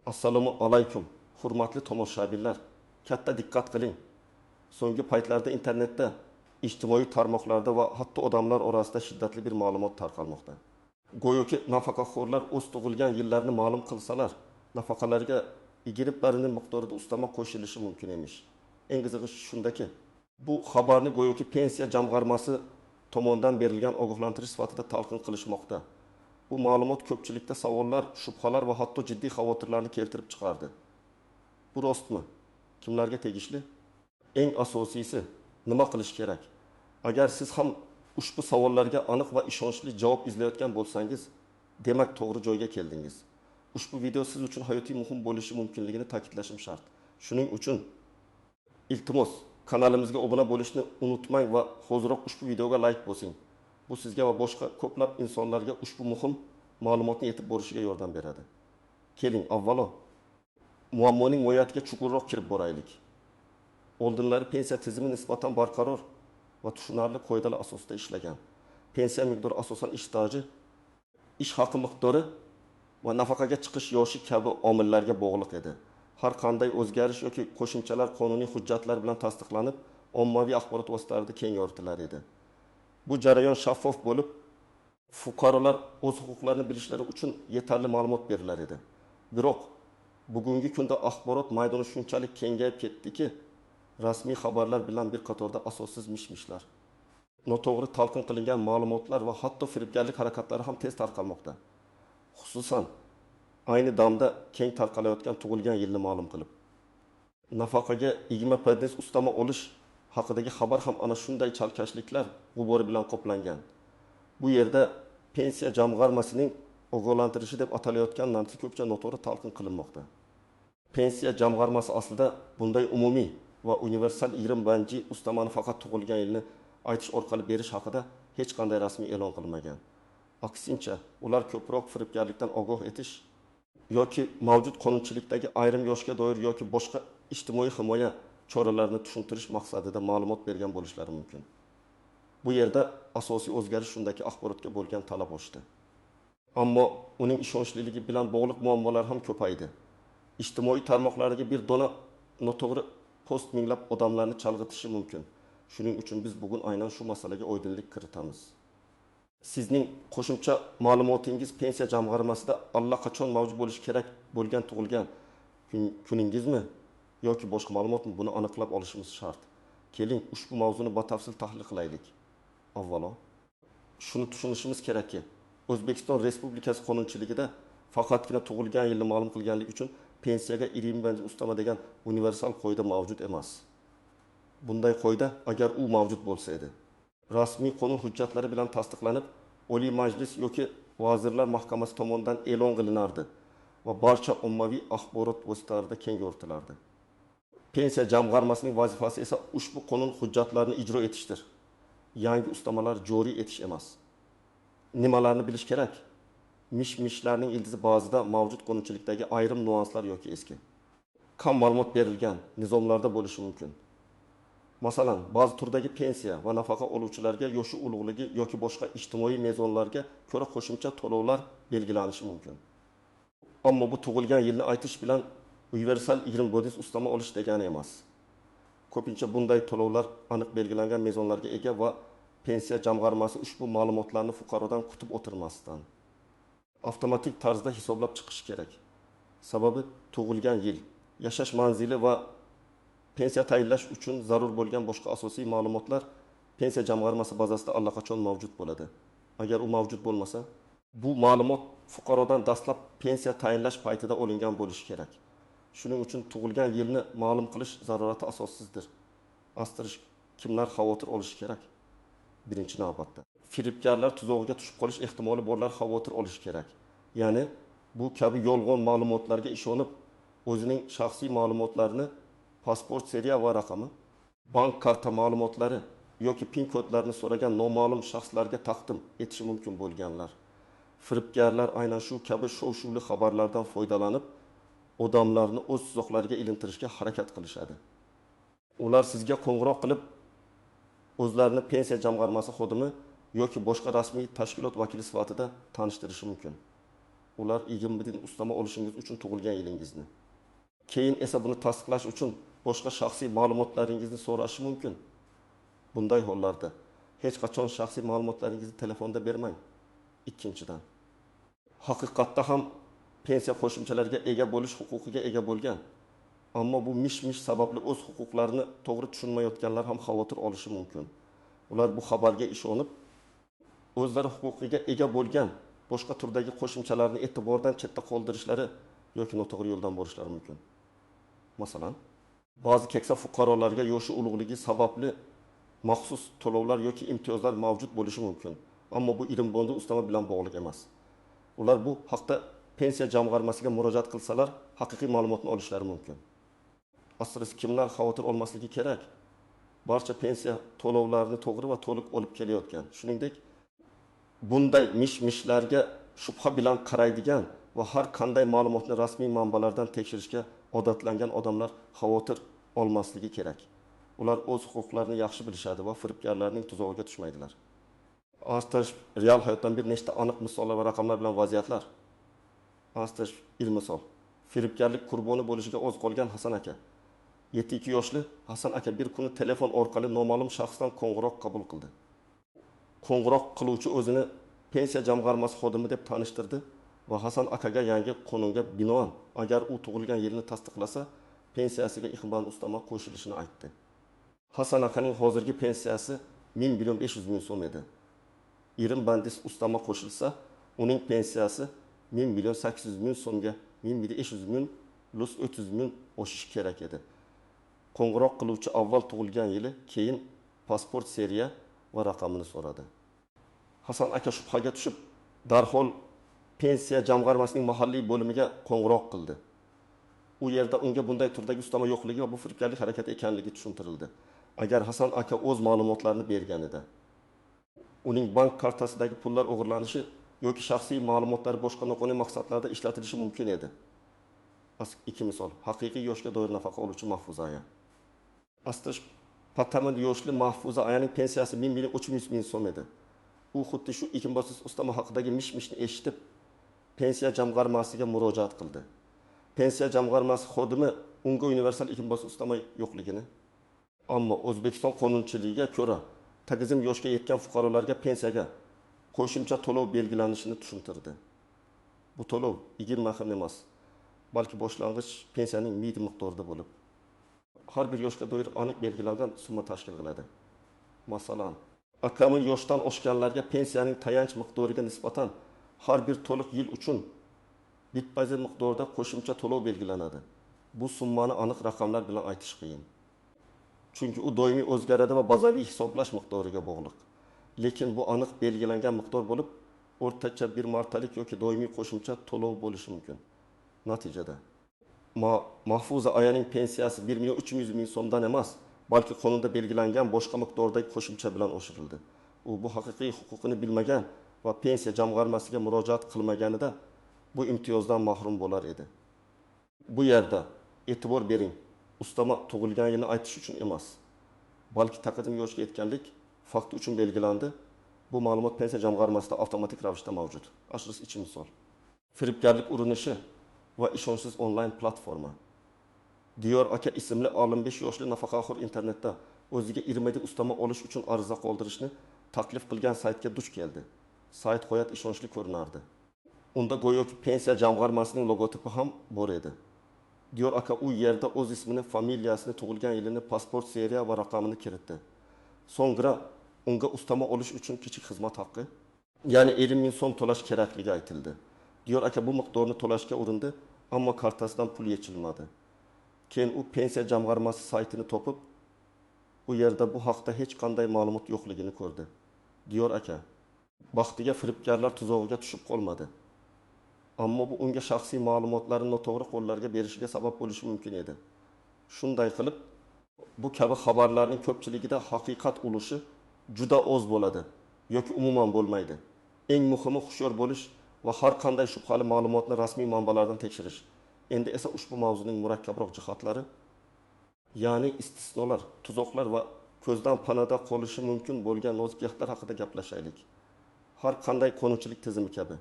Assalomu alaykum, hurmatli tomoshabinlar. Katta diqqat qiling. So'nggi paytlarda internetda, ijtimoiy tarmoqlarda va hatto odamlar orasida shiddatli bir ma'lumot tarqalmoqda. Go'yoki nafaqaxo'rlar o'z tug'ilgan yillarini ma'lum qilsalar, nafaqalarga igirib miqdorida ustama qo'shilishi mumkin emish. Eng qizig'i shundaki, bu xabarni go'yoki pensiya jamg'armasi tomonidan berilgan ogohlantirish sifatida talqin qilishmoqda. Bu ma'lumot ko'pchilikda savollar, shubhalar va hatto jiddiy xavotirlarni keltirib chiqardi. Bu rostmi? Kimlarga tegishli? Eng asosiysi, nima qilish kerak? Agar siz ham ushbu savollarga aniq va ishonchli javob izlayotgan bo'lsangiz, demak to'g'ri joyga keldingiz. Ushbu video siz uchun hayotiy muhim bo'lishi mumkinligini ta'kidlashim shart. Shuning uchun iltimos, kanalimizga obuna bo'lishni unutmang va hoziroq ushbu videoga like bosing. Bu sizga va boshqa ko'plab insonlarga ushbu muhim ma'lumotni yetib borishiga yordam beradi. Keling, avvalo muammoning mohiyatiga chuqurroq kirib boraylik. Oldinlari pensiya tizimi nisbatan barqaror va tushunarli qoidalar asosida ishlagan. Pensiya miqdori asosan ish staji, ish haqi miqdori va nafaqaga chiqish yoshi kabi omillarga bog'liq edi. Har qanday o'zgarish yoki qo'shimchalar qonuniy hujjatlar bilan tasdiqlanib, ommaviy axborot vositalarida keng yoritilar edi. Bu jarayon shaffof bo'lib, fuqarolar o'z huquqlarini bilishlari uchun yetarli ma'lumot berilar edi. Biroq bugungi kunda axborot maydoni shunchalik kengayib ketdiki, rasmiy xabarlar bilan bir qatorda asossiz mish-mishlar, noto'g'ri talqin qilingan ma'lumotlar va hatto firibgarlik harakatlari ham tez tarqalmoqda. Xususan, ayni damda keng tarqalayotgan tug'ilgan yilni ma'lum qilib, nafaqaga 20% ustama olish haqidagi xabar ham ana shunday chalkashliklar g'ubori bilan qoplangan. Bu yerda pensiya jamg'armasining ogohlantirishi deb atalayotgan narsa ko'pcha noto'g'ri talqin qilinmoqda. Pensiya jamg'armasi aslida bunday umumiy va universal 20 ustamani faqat tug'ilgan yilni aytish orqali berish haqida hech qanday rasmiy e'lon qilmagan. Aksincha, ular ko'proq firibgarlikdan ogoh etish yoki mavjud qonunchilikdagi ayrim yoshga doir yoki boshqa ijtimoiy himoya choralarini tushuntirish maqsadida ma'lumot bergan bo'lishlari mumkin. Bu yerda asosiy o'zgarish shundaki axborotga bo'lgan talab oshdi. Ammo uning ishonchliligi bilan bog'liq muammolar ham ko'paydi. Ijtimoiy tarmoqlardagi bir dona noto'g'ri post minglab odamlarni chalg'itishi mumkin. Shuning uchun biz bugun aynan shu masalaga oydinlik kiritamiz. Sizning qo'shimcha ma'lumotingiz pensiya jamg'armasida allaqachon mavjud bo'lishi kerak bo'lgan tug'ilgan kuningizmi yoki boshqa ma'lumotmi, buni aniqlab olishimiz shart. Keling, ushbu mavzuni batafsil tahlil qilaylik. Avvalo, shuni tushunishimiz kerakki, O'zbekiston Respublikasi qonunchiligida faqatgina tug'ilgan yilni ma'lum qilganlik uchun pensiyaga 20 ustama degan universal qoida mavjud emas. Bunday qoida agar u mavjud bo'lsa edi, rasmiy qonun hujjatlari bilan tasdiqlanib, Oliy Majlis yoki Vazirlar Mahkamasi tomonidan e'lon qilinardi va barcha ommaviy axborot vositalarida keng yoritilardi. Pensiya jamg'armasining vazifasi esa ushbu qonun hujjatlarini ijro etishdir. Yangi ustamalar joriy etish emas. Nimalarni bilish kerak? Mish-mishlarning ildizi ba'zida mavjud qonunchilikdagi ayrim nuanslar yoki eski, kam ma'lumot berilgan nizomlarda bo'lishi mumkin. Masalan, ba'zi turdagi pensiya va nafaqa oluvchilarga yoshi ulug'ligi yoki boshqa ijtimoiy mezonlarga ko'ra qo'shimcha to'lovlar belgilanishi mumkin. Ammo bu tug'ilgan yilni aytish bilan universal 20 ustama olish degani emas. Ko'pincha bunday to'lovlar aniq belgilangan mezonlarga ega va pensiya jamg'armasi ushbu ma'lumotlarni fuqarodan kutib o'tirmasdan avtomatik tarzda hisoblab chiqish kerak. Sababi tug'ilgan yil, yashash manzili va pensiya tayinlash uchun zarur bo'lgan boshqa asosiy ma'lumotlar pensiya jamg'armasi bazasida allaqachon mavjud bo'ladi. Agar u mavjud bo'lmasa, bu ma'lumot fuqarodan dastlab pensiya tayinlash paytida olingan bo'lishi kerak. Shuning uchun tug'ilgan yilni ma'lum qilish zarurati asossizdir. Astirish kimlar xavotir olishi kerak? Birinchi navbatda, firibgarlar tuzog'iga tushib qolish ehtimoli borlar xavotir olishi kerak. Ya'ni bu kabi yolg'on ma'lumotlarga ishonib, o'zining shaxsiy ma'lumotlarini, pasport seriya va raqami, bank karta ma'lumotlari yoki PIN kodlarini so'ragan noma'lum shaxslarga taqdim etishi mumkin bo'lganlar. Firibgarlar aynan shu kabi shov-shuvli xabarlardan foydalanib, odamlarni o'z tuzoqlariga ilintirishga harakat qilishadi. Ular sizga qo'ng'iroq qilib, o'zlarini pensiya jamg'armasi xodimi yoki boshqa rasmiy tashkilot vakili sifatida tanishtirishi mumkin. ular 20 ustama olishingiz uchun tug'ilgan yilingizni. Keyin esa buni tasdiqlash uchun boshqa shaxsiy ma'lumotlaringizni so'rashi mumkin. Bunday hollarda hech qachon shaxsiy ma'lumotlaringizni telefonda bermang. Ikkinchidan, haqiqatda ham pensiya qo'shimchalariga ega bo'lish huquqiga ega bo'lgan, ammo bu mish-mish sababli o'z huquqlarini to'g'ri tushunmayotganlar ham xavotir olishi mumkin. Ular bu xabarga ishonib, o'zlari huquqiga ega bo'lgan boshqa turdagi qo'shimchalarni e'tibordan chetda qoldirishlari yoki noto'g'ri yo'ldan borishlari mumkin. Masalan, ba'zi keksa fuqarolarga yoshi ulug'ligi sababli maxsus to'lovlar yoki imtiyozlar mavjud bo'lishi mumkin. Ammo bu irim bondi ustama bilan bog'liq emas. Ular bu haqda pensiya jamg'armasiga murojaat qilsalar, haqiqiy ma'lumotni olishlari mumkin. Aslida kimlar xavotir olmasligi kerak? Barcha pensiya to'lovlarini to'g'ri va to'liq olib kelayotgan. Shuningdek, bunday mish-mishlarga shubha bilan qaraydigan va har qanday ma'lumotni rasmiy manbalardan tekshirishga odatlangan odamlar xavotir olmasligi kerak. Ular o'z huquqlarini yaxshi bilishadi va firibgarlarning tuzog'iga tushmaydilar. Astash real hayotdan bir nechta aniq misollar va raqamlar bilan vaziyatlar. Astash bir misol. Firibgarlik qurboni bo'lishiga oz qolgan Hasan aka. 7-2 yoshli Hasan aka bir kuni telefon orqali noma'lum shaxsdan qo'ng'iroq qabul qildi. Qo'ng'iroq qiluvchi o'zini pensiya jamg'armasi xodimi deb tanishtirdi va Hasan akaga yangi qonunga binoan agar u tug'ilgan yilini tasdiqlasa, pensiyasiga Iqbal ustama qo'shilishini aytdi. Hasan akaning hozirgi pensiyasi 1.500.000 so'm edi. Irim bandis ustama qo'shilsa, uning pensiyasi 1.800.000 so'mga 1.500.000 plus 300.000 oshishi kerak edi. Qo'ng'iroq qiluvchi avval tug'ilgan yili, keyin pasport seriya va raqamini so'radi. Hasan aka shubhaga tushib, darhol pensiya jamg'armasining mahalliy bo'limiga qo'ng'iroq qildi. U yerda unga bunday turdagi ustama yo'qligi va bu firibgarlik harakati ekanligi tushuntirildi. Agar Hasan aka o'z ma'lumotlarini berganida, uning bank kartasidagi pullar o'g'irlanishi yoki shaxsiy ma'lumotlari boshqa noqonuniy maqsadlarda ishlatilishi mumkin edi. Ikki misol. Haqiqiy yoshga doir nafaqa oluvchi Mahfuza aya. Astash Patamin yoshli Mahfuza ayaning pensiyasi 1.300.000 so'm edi. U xuddi shu Iqbolsiz ustama haqidagi mish-mishni eshitib, pensiya jamg'armasiga murojaat qildi. Pensiya jamg'armasi xodimi unga universal Iqbolsiz ustama yo'qligini, ammo O'zbekiston qonunchiligiga ko'ra tagizim yoshga yetgan fuqarolarga pensiyaga qo'shimcha to'lov belgilanishini tushuntirdi. Bu to'lov 20 xil emas, balki boshlang'ich pensiyaning miqdorida bo'lib, har bir yoshga doir aniq belgilangan summa tashkil qiladi. Masalan, akamin yoshdan oshganlarga pensiyaning tayanch miqdoriga nisbatan har bir to'liq yil uchun bitbazi miqdorda qo'shimcha to'lov belgilanadi. Bu summani aniq raqamlar bilan aytish qiyin. Chunki u doimiy o'zgaradi va bazaviy hisoblash miqdoriga bog'liq. Lekin bu aniq belgilangan miqdor bo'lib, o'rtacha bir martalik yoki doimiy qo'shimcha to'lov bo'lishi mumkin. Natijada Mahfuza ayaning pensiyasi 1.300.000 so'mdan emas, balki qonunda belgilangan boshqa miqdordagi qo'shimcha bilan oshirildi. U bu haqiqiy huquqini bilmagan va pensiya jamg'armasiga murojaat qilmaganida bu imtiyozdan mahrum bo'lar edi. Bu yerda e'tibor bering, ustama tug'ilgan yilni aytish uchun emas, balki taqdim yoshga yetganlik fakti uchun belgilandi. Bu ma'lumot pensiya jamg'armasida avtomatik ravishda mavjud. Ashrisi ichi misol. Firibgarlik urinishi va ishonchsiz onlayn platforma. Diyor aka ismli 15 yoshli nafaqaxo'r internetda o'ziga 20 ustama olish uchun ariza qoldirishni taklif qilgan saytga duch keldi. Sayt g'oyat ishonchli ko'rinardi. Unda go'yoki pensiya jamg'armasining logotipi ham bor edi. Diyor aka u yerda o'z ismini, familiyasini, tug'ilgan yilini, pasport seriya va raqamini kiritdi. So'ngra unga ustama olish uchun kichik xizmat haqqi, ya'ni 50.000 so'm to'lash kerakligi aytildi. Diyor aka bu miqdorni to'lashga urindi, ammo kartasidan pul yechilmadi. Keyin u pensiya jamg'armasi saytini topib, u yerda bu haqda hech qanday ma'lumot yo'qligini ko'rdi. Diyor aka baxtiga firibgarlar tuzog'iga tushib qolmadi. Ammo bu unga shaxsiy ma'lumotlarini noto'g'ri qo'llarga berishiga sabab bo'lishi mumkin edi. Shunday qilib, bu kabi xabarlarning ko'pchiligida haqiqat ulushi juda oz bo'ladi yoki umuman bo'lmaydi. Eng muhimi hushyor bo'lish va har qanday shubhali ma'lumotni rasmiy manbalardan tekshirish. Endi esa ushbu mavzuning murakkabroq jihatlari, ya'ni istisnolar, tuzoqlar va ko'zdan panada qolishi mumkin bo'lgan nozik jihatlar haqida gaplashaylik. Har qanday qonunchilik tizimi kabi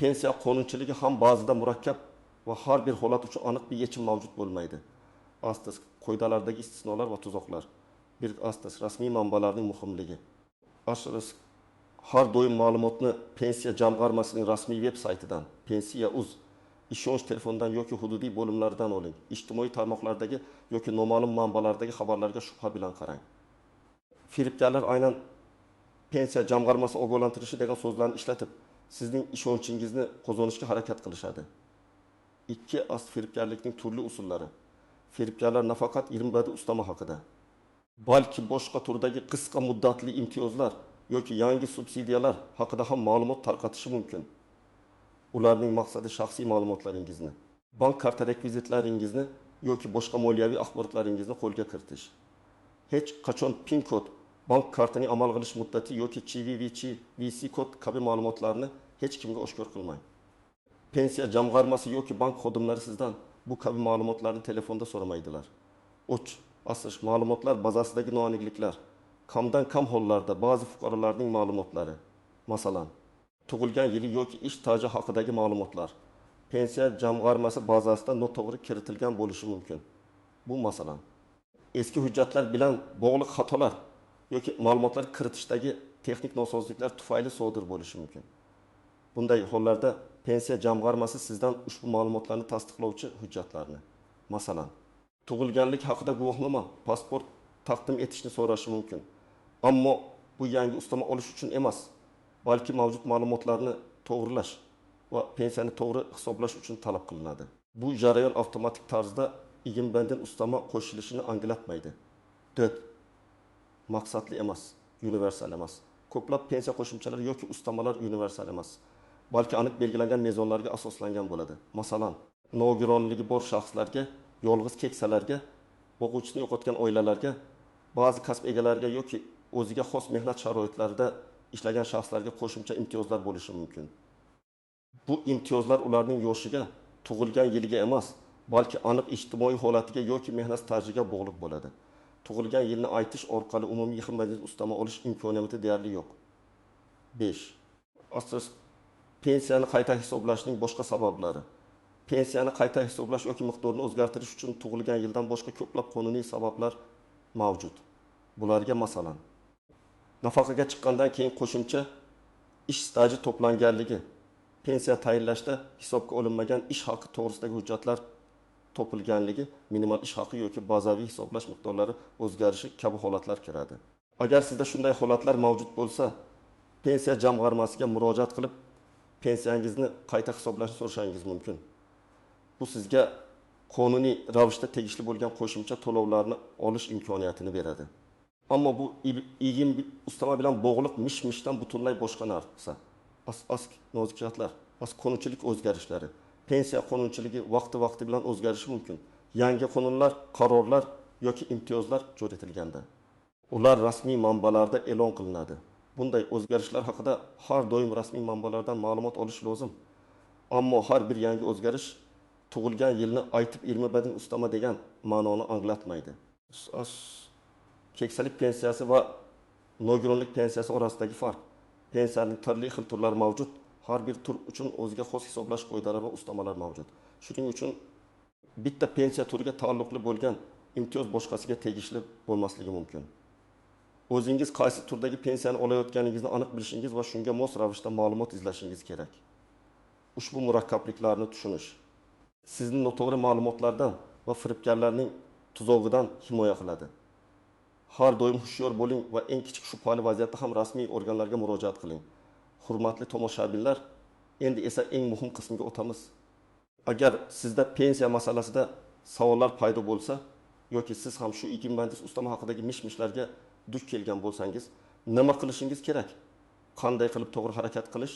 Pensiya qonunchiligi ham ba'zida murakkab va har bir holat uchun aniq bir yechim mavjud bo'lmaydi. Astas qoidalardagi istisnolar va tuzoqlar. Bir astas rasmiy manbalarning muhimligi. Astas har doim ma'lumotni pensiya jamg'armasining rasmiy veb saytidan, Pensiya.uz, ishonch telefonidan yoki hududiy bo'limlardan oling. Ijtimoiy tarmoqlardagi yoki noma'lum manbalardagi xabarlarga shubha bilan qarang. Firibgarlar aynan pensiya jamg'armasi ogohlantirishi degan so'zlarni ishlatib, sizning ishonchingizni qozonishga harakat qilishadi. Ikki asl firibgarlikning turli usullari. Firibgarlar nafaqat 20 ustama haqida, balki boshqa turdagi qisqa muddatli imtiyozlar yoki yangi subsidiyalar haqida ham ma'lumot tarqatishi mumkin. Ularning maqsadi shaxsiy ma'lumotlaringizni, bank karta rekvizitlaringizni yoki boshqa moliyaviy axborotlaringizni qo'lga kiritish. Hech qachon PIN kod, bank kartaning amal qilish muddati yoki CVV/VC kod kabi ma'lumotlarni hech kimga oshkor qilmang. Pensiya jamg'armasi yoki bank xodimlari sizdan bu kabi ma'lumotlarni telefonda so'ramaydilar. Asl ma'lumotlar bazasidagi noaniqliklar, kamdan kam hollarda ba'zi fuqarolarning ma'lumotlari, masalan, tug'ilgan yili yoki ish staji haqidagi ma'lumotlar pensiya jamg'armasi bazasida noto'g'ri kiritilgan bo'lishi mumkin. Bu masalan, eski hujjatlar bilan bog'liq xatolar yoki ma'lumotlar kiritishdagi texnik nosozliklar tufayli sodir bo'lishi mumkin. Bunday hollarda pensiya jamg'armasi sizdan ushbu ma'lumotlarni tasdiqlovchi hujjatlarni, masalan, tug'ilganlik haqida guvohnoma, pasport taqdim etishni so'rashi mumkin. Ammo bu yangi ustama olish uchun emas, balki mavjud ma'lumotlarni to'g'rilash va pensiyani to'g'ri hisoblash uchun talab qilinadi. Bu jarayon avtomatik tarzda iginbandin ustama qo'shilishini anglatmaydi. 4. Maqsadli emas, universal emas. Ko'plab pensiya qo'shimchalari yoki ustamalar universal emas, balki aniq belgilangan mezonlarga asoslangan bo'ladi. Masalan, nogironligi bor shaxslarga, yolg'iz keksalarga, boquvchisini yo'qotgan oilalarga, ba'zi kasb egalariga yoki o'ziga xos mehnat sharoitlarida ishlagan shaxslarga qo'shimcha imtiyozlar bo'lishi mumkin. Bu imtiyozlar ularning yoshiga, tug'ilgan yiliga emas, balki aniq ijtimoiy holatiga yoki mehnat stajiga bog'liq bo'ladi. Tug'ilgan yilni aytish orqali umumiy yig'im ustama olish imkoniyati deyarli yo'q. 5. Asl pensiyani qayta hisoblashning boshqa sabablari. Pensiyani qayta hisoblash yoki miqdorini o'zgartirish uchun tug'ilgan yildan boshqa ko'plab qonuniy sabablar mavjud. Bularga masalan, nafaqaga chiqqandan keyin qo'shimcha ish staji to'planganligi, pensiya tayinlashda hisobga olinmagan ish haqi to'g'risidagi hujjatlar topilganligi, minimal ish haqi yoki bazaviy hisoblash miqdorlari o'zgarishi kabi holatlar kiradi. Agar sizda shunday holatlar mavjud bo'lsa, pensiya jamg'armasiga murojaat qilib, pensiyangizni qayta hisoblashni so'rashingiz mumkin. Bu sizga qonuniy ravishda tegishli bo'lgan qo'shimcha to'lovlarni olish imkoniyatini beradi. Ammo bu ig'im ustama bilan bog'liq mish-mishdan butunlay boshqa narsa. Nozik jihatlar, qonunchilik o'zgarishlari. Pensiya qonunchiligi vaqti bilan o'zgarishi mumkin. Yangi qonunlar, qarorlar yoki imtiyozlar joriy etilganda ular rasmiy manbalarda e'lon qilinadi. Bunday o'zgarishlar haqida har doim rasmiy manbalardan ma'lumot olish lozim. Ammo har bir yangi o'zgarish tug'ilgan yilni aytib 20 ustama degan ma'noni anglatmaydi. Keksalik pensiyasi va nogironlik pensiyasi orasidagi farq. Pensiyaning turli xil turlari mavjud. Har bir tur uchun o'ziga xos hisoblash qoidalari va ustamalar mavjud. Shuning uchun bitta pensiya turiga taalluqli bo'lgan imtiyoz boshqasiga tegishli bo'lmasligi mumkin. O'zingiz qaysi turdagi pensiyani olayotganingizni aniq bilishingiz va shunga mos ravishda ma'lumot izlashingiz kerak. Ushbu murakkabliklarni tushunish sizni noto'g'ri ma'lumotlardan va firibgarlarning tuzog'idan himoya qiladi. Har doim hushyor bo'ling va eng kichik shubhali vaziyatda ham rasmiy organlarga murojaat qiling. Hurmatli tomoshabinlar, endi esa eng muhim qismga o'tamiz. Agar sizda pensiya masalasida savollar paydo bo'lsa yoki siz ham shu iginbandis ustama haqidagi mish-mishlarga duch kelgan bo'lsangiz, nima qilishingiz kerak? Qanday qilib to'g'ri harakat qilish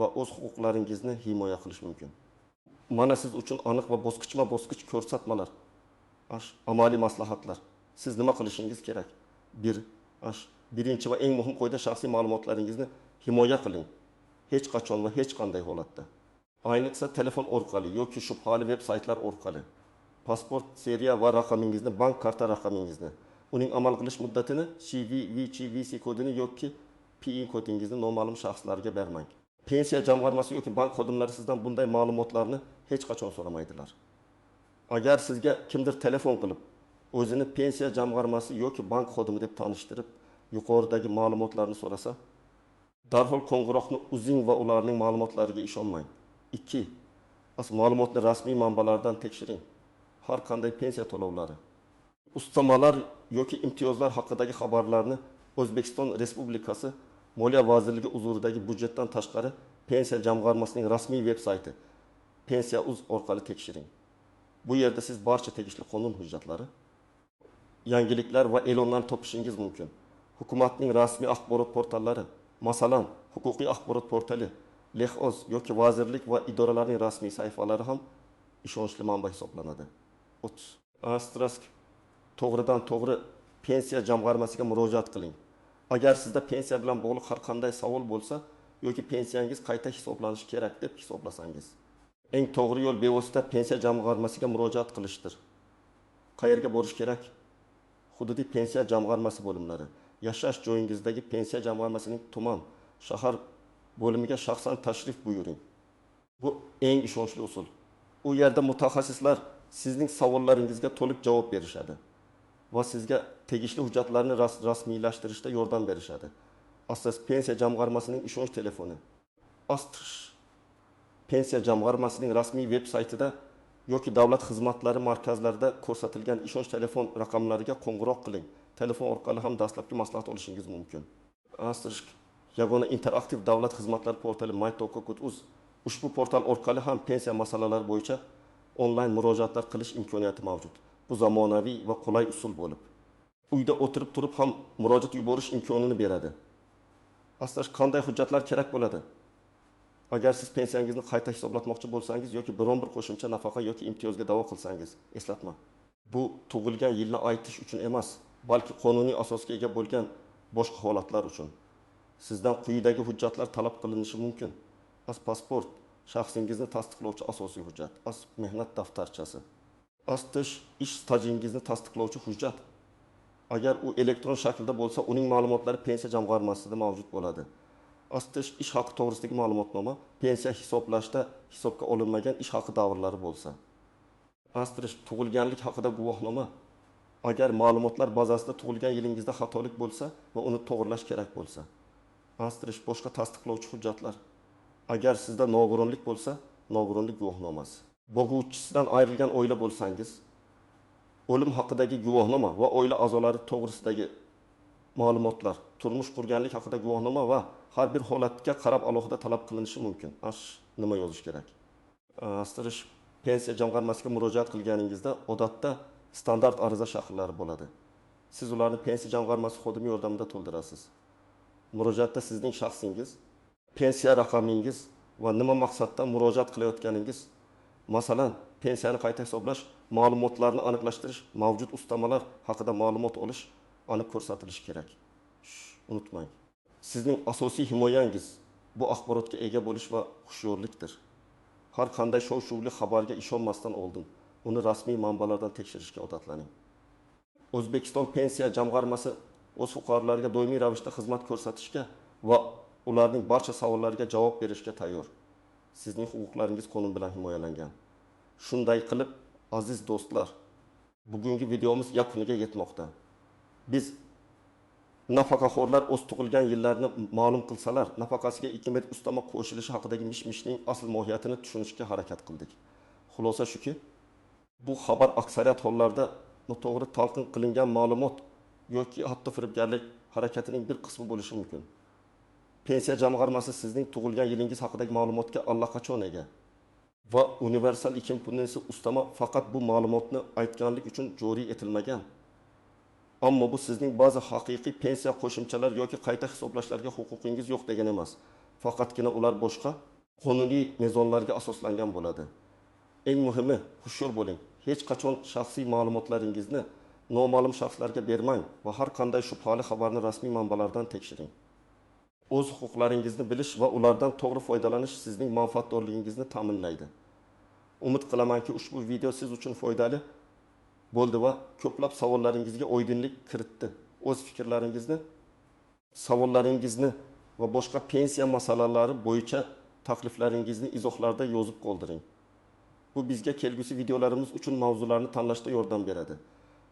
va o'z huquqlaringizni himoya qilish mumkin? Mana siz uchun aniq va bosqichma-bosqich ko'rsatmalar, amaliy maslahatlar. Siz nima qilishingiz kerak? 1. Birinchi va eng muhim qoida shaxsiy ma'lumotlaringizni himoya qiling. Hech qachon va hech qanday holatda. Ayniqsa telefon orqali yoki shubhali veb saytlar orqali. Pasport seriya va raqamingizni, bank karta raqamingizni, uning amal qilish muddatini, CVV/VC kodini yoki PIN kodingizni noma'lum shaxslarga bermang. Pensiya jamg'armasi yoki bank xodimlari sizdan bunday ma'lumotlarni hech qachon so'ramaydilar. Agar sizga kimdir telefon qilib, o'zini pensiya jamg'armasi yoki bank xodimi deb tanishtirib, yuqoridagi ma'lumotlarni so'rasa, darhol qo'ng'iroqni uzing va ularning ma'lumotlariga ishonmang. 2. Ma'lumotni rasmiy manbalardan tekshiring. Har qanday pensiya to'lovlari, ustamalar yoki imtiyozlar haqidagi xabarlarni O'zbekiston Respublikasi Moliya vazirligi huzuridagi budjetdan tashqari pensiya jamg'armasining rasmiy veb-sayti Pensiya.uz orqali tekshiring. Bu yerda siz barcha tegishli qonun hujjatlari, yangiliklar va e'lonlarni topishingiz mumkin. Hukumatning rasmiy axborot portallari, masalan, huquqiy axborot portali, Lexoz yoki vazirlik va idoralarning rasmiy sayfalari ham ishonchli manba hisoblanadi. 30. To'g'ridan to'g'ri pensiya jamg'armasiga murojaat qiling. Agar sizda pensiya bilan bog'liq har qanday savol bo'lsa yoki pensiyangiz qayta hisoblanishi kerak deb hisoblasangiz, eng to'g'ri yo'l bevosita pensiya jamg'armasiga murojaat qilishdir. Qayerga borish kerak? Hududiy pensiya jamg'armasi bo'limlari, yashash joyingizdagi pensiya jamg'armasining tuman, shahar bo'limiga shaxsan tashrif buyuring. Bu eng ishonchli usul. U yerda mutaxassislar sizning savollaringizga to'liq javob berishadi va sizga tegishli hujjatlarni rasmiylashtirishda yordam berishadi. Asos pensiya jamg'armasining ishonch telefoni. Astish pensiya jamg'armasining rasmiy veb-saytida yoki davlat xizmatlari markazlarida ko'rsatilgan ishonch telefon raqamlariga qo'ng'iroq qiling. Telefon orqali ham dastlabki maslahat olishingiz mumkin. Astish yagona interaktiv davlat xizmatlari portali my.uz. Ushbu portal orqali ham pensiya masalalari bo'yicha onlayn murojaatlar qilish imkoniyati mavjud. Bu zamonaviy va qulay usul bo'lib, uyda o'tirib turib ham murojaat yuborish imkonini beradi. Aslida qanday hujjatlar kerak bo'ladi? Agar siz pensiyangizni qayta hisoblatmoqchi bo'lsangiz yoki biron bir qo'shimcha nafaqa yoki imtiyozga da'vo qilsangiz, eslatma. Bu tug'ilgan yilni aytish uchun emas, balki qonuniy asosga ega bo'lgan boshqa holatlar uchun. Sizdan quyidagi hujjatlar talab qilinishi mumkin. Pasport, shaxsingizni tasdiqlovchi asosiy hujjat, mehnat daftarchasi, ish stajingizni tasdiqlovchi hujjat. Agar u elektron shaklda bo'lsa, uning ma'lumotlari pensiya jamg'armasida mavjud bo'ladi. Ish haqi to'g'risidagi ma'lumotnoma, pensiya hisoblashda hisobga olinmagan ish haqi davrlari bo'lsa. Tug'ilganlik haqida guvohnoma. Agar ma'lumotlar bazasida tug'ilgan yilingizda xatolik bo'lsa va uni to'g'rilash kerak bo'lsa. Boshqa tasdiqlovchi hujjatlar. Agar sizda nogironlik bo'lsa, nogironlik guvohnomasi. Boquvchisidan ayrilgan oila bo'lsangiz, o'lim haqidagi guvohnoma va oila a'zolari to'g'risidagi ma'lumotlar, turmush qurganlik haqida guvohnoma va har bir holatga qarab alohida talab qilinishi mumkin. Nima yozish kerak? Pensiya jamg'armasiga murojaat qilganingizda odatda standart ariza shakllari bo'ladi. Siz ularni pensiya jamg'armasi xodimi yordamida to'ldirasiz. Murojaatda sizning shaxsingiz, pensiya raqamingiz va nima maqsadda murojaat qilayotganingiz, masalan, pensiyani qayta hisoblash, ma'lumotlarni aniqlashtirish, mavjud ustamalar haqida ma'lumot olish aniq ko'rsatilishi kerak. Unutmang. Sizning asosiy himoyangiz bu axborotga ega bo'lish va hushyorlikdir. Har qanday shov-shuvli xabarga ishonmasdan oldin uni rasmiy manbalardan tekshirishga odatlaning. O'zbekiston pensiya jamg'armasi o'z fuqarolariga doimiy ravishda xizmat ko'rsatishga va ularning barcha savollariga javob berishga tayyor. Sizning huquqlaringiz qonun bilan himoyalangan. Shunday qilib, aziz do'stlar, bugungi videomiz yakuniga yetmoqda. Biz nafaqaxo'rlar o'z tug'ilgan yillarini ma'lum qilsalar, nafaqasiga 2 metr ustama qo'shilishi haqidagi mish-mishning asl mohiyatini tushunishga harakat qildik. Xulosa shuki, bu xabar aksariyat hollarda noto'g'ri talqin qilingan ma'lumot yoki hatto firibgarlik harakatining bir qismi bo'lishi mumkin. Pensiya jamg'armasi sizning tug'ilgan yilingiz haqidagi ma'lumotga allaqachon ega va universal ekin punisi ustama faqat bu ma'lumotni aytganlik uchun joriy etilmagan. Ammo bu sizning ba'zi haqiqiy pensiya qo'shimchalar yoki qayta hisoblashlarga huquqingiz yo'q degani emas. Faqatgina ular boshqa qonuniy mezonlarga asoslangan bo'ladi. Eng muhimi, hushyor bo'ling. Hech qachon shaxsiy ma'lumotlaringizni noma'lum shaxslarga bermang va har qanday shubhali xabarni rasmiy manbalardan tekshiring. O'z huquqlaringizni bilish va ulardan to'g'ri foydalanish sizning manfaatdorligingizni ta'minlaydi. Umid qilamanki, ushbu video siz uchun foydali bo'ldi va ko'plab savollaringizga oydinlik kiritdi. O'z fikrlaringizni, savollaringizni va boshqa pensiya masalalari bo'yicha takliflaringizni izohlarda yozib qoldiring. Bu bizga kelgusi videolarimiz uchun mavzularni tanlashda yordam beradi.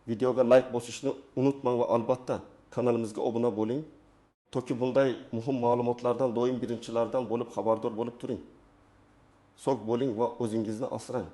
Videoga like bosishni unutmang va albatta kanalimizga obuna bo'ling. Toki bunday muhim ma'lumotlardan doim birinchilardan bo'lib xabardor bo'lib turing. Sog' bo'ling va o'zingizni asrang.